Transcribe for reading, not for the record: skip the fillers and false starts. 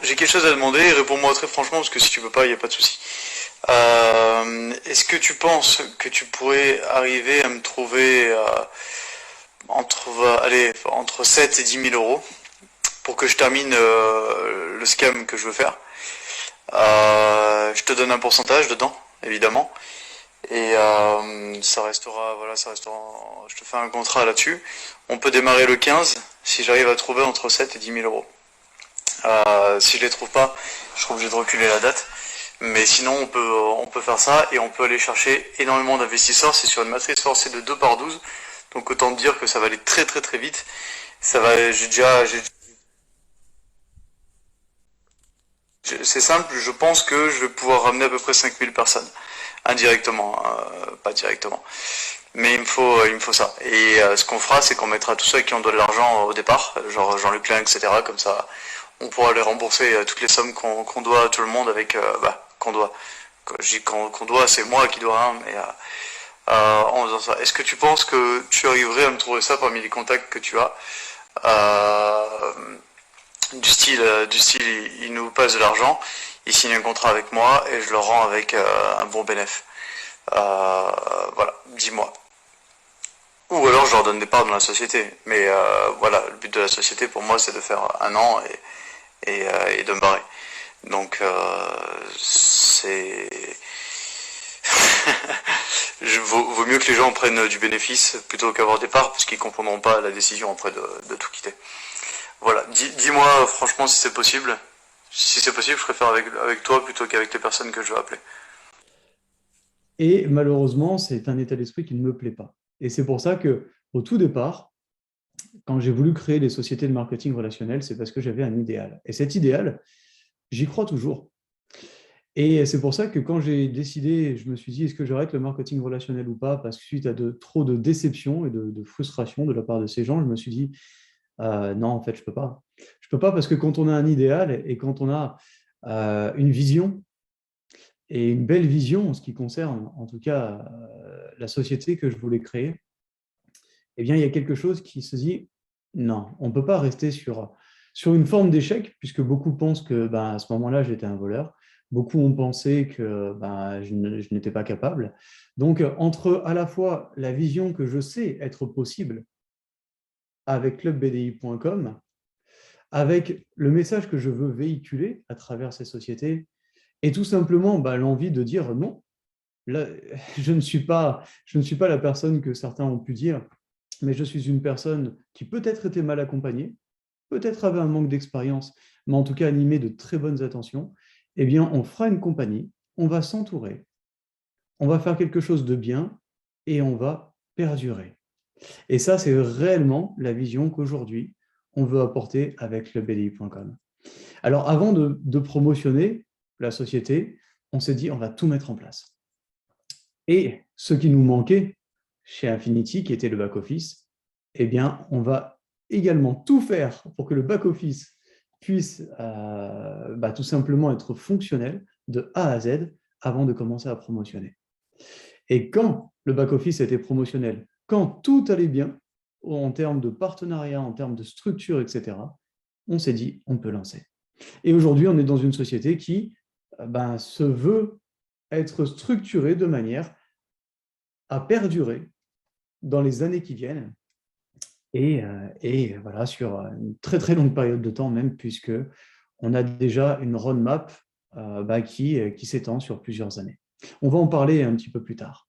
j'ai quelque chose à demander, réponds-moi très franchement, parce que si tu veux pas, il n'y a pas de souci. Est-ce que tu penses que tu pourrais arriver à me trouver entre, entre 7 et 10 000 € pour que je termine le scam que je veux faire? Je te donne un pourcentage dedans, évidemment. Et ça restera, voilà, ça restera. Je te fais un contrat là-dessus. On peut démarrer le 15 si j'arrive à trouver entre 7 et 10 000 €. Si je les trouve pas, je serai obligé de reculer la date. Mais sinon, on peut faire ça et on peut aller chercher énormément d'investisseurs. C'est sur une matrice forcée de 2 par 12. Donc autant te dire que ça va aller très très très vite. Ça va, c'est simple, je pense que je vais pouvoir ramener à peu près 5 000 personnes. Indirectement, pas directement. Mais il me faut ça. Et ce qu'on fera, c'est qu'on mettra tous ceux à qui on doit de l'argent au départ, genre Jean-Luc Klein, etc. Comme ça, on pourra les rembourser toutes les sommes qu'on doit à tout le monde avec, qu'on doit. Quand je dis qu'on doit, c'est moi qui dois, hein, mais en faisant ça. Est-ce que tu penses que tu arriverais à me trouver ça parmi les contacts que tu as? Du style, ils nous passent de l'argent, ils signent un contrat avec moi et je leur rends avec un bon bénéfice. Voilà, dis-moi. Ou alors je leur donne des parts dans la société. Mais voilà, le but de la société pour moi c'est de faire un an et de me barrer. Donc c'est... vaut mieux que les gens prennent du bénéfice plutôt qu'avoir des parts parce qu'ils comprendront pas la décision après de tout quitter. Voilà, dis-moi franchement si c'est possible. Si c'est possible, je préfère avec toi plutôt qu'avec les personnes que je vais appeler. Et malheureusement, c'est un état d'esprit qui ne me plaît pas. Et c'est pour ça que, au tout départ, quand j'ai voulu créer les sociétés de marketing relationnel, c'est parce que j'avais un idéal. Et cet idéal, j'y crois toujours. Et c'est pour ça que quand j'ai décidé, je me suis dit, est-ce que j'arrête le marketing relationnel ou pas? Parce que suite à trop de déception et de frustration de la part de ces gens, je me suis dit, non, en fait, je ne peux pas. Je ne peux pas parce que quand on a un idéal et quand on a une vision, et une belle vision en ce qui concerne, en tout cas, la société que je voulais créer, eh bien, il y a quelque chose qui se dit, non, on ne peut pas rester sur une forme d'échec, puisque beaucoup pensent que ben, à ce moment-là, j'étais un voleur. Beaucoup ont pensé que ben, je n'étais pas capable. Donc, entre à la fois la vision que je sais être possible avec clubbdi.com, avec le message que je veux véhiculer à travers ces sociétés, et tout simplement ben, l'envie de dire non, là, je ne suis pas la personne que certains ont pu dire, mais je suis une personne qui peut-être était mal accompagnée, peut-être avait un manque d'expérience, mais en tout cas animée de très bonnes attentions. Eh bien, on fera une compagnie, on va s'entourer, on va faire quelque chose de bien et on va perdurer. Et ça, c'est réellement la vision qu'aujourd'hui, on veut apporter avec le BDI.com. Alors, avant de promotionner la société, on s'est dit, on va tout mettre en place. Et ce qui nous manquait chez Infinity, qui était le back-office, eh bien, on va également tout faire pour que le back-office puisse tout simplement être fonctionnel de A à Z avant de commencer à promotionner. Et quand le back-office était promotionnel, quand tout allait bien, en termes de partenariat, en termes de structure, etc., on s'est dit, on peut lancer. Et aujourd'hui, on est dans une société qui se veut être structurée de manière à perdurer dans les années qui viennent et voilà, sur une très très longue période de temps même, puisque on a déjà une roadmap qui s'étend sur plusieurs années. On va en parler un petit peu plus tard.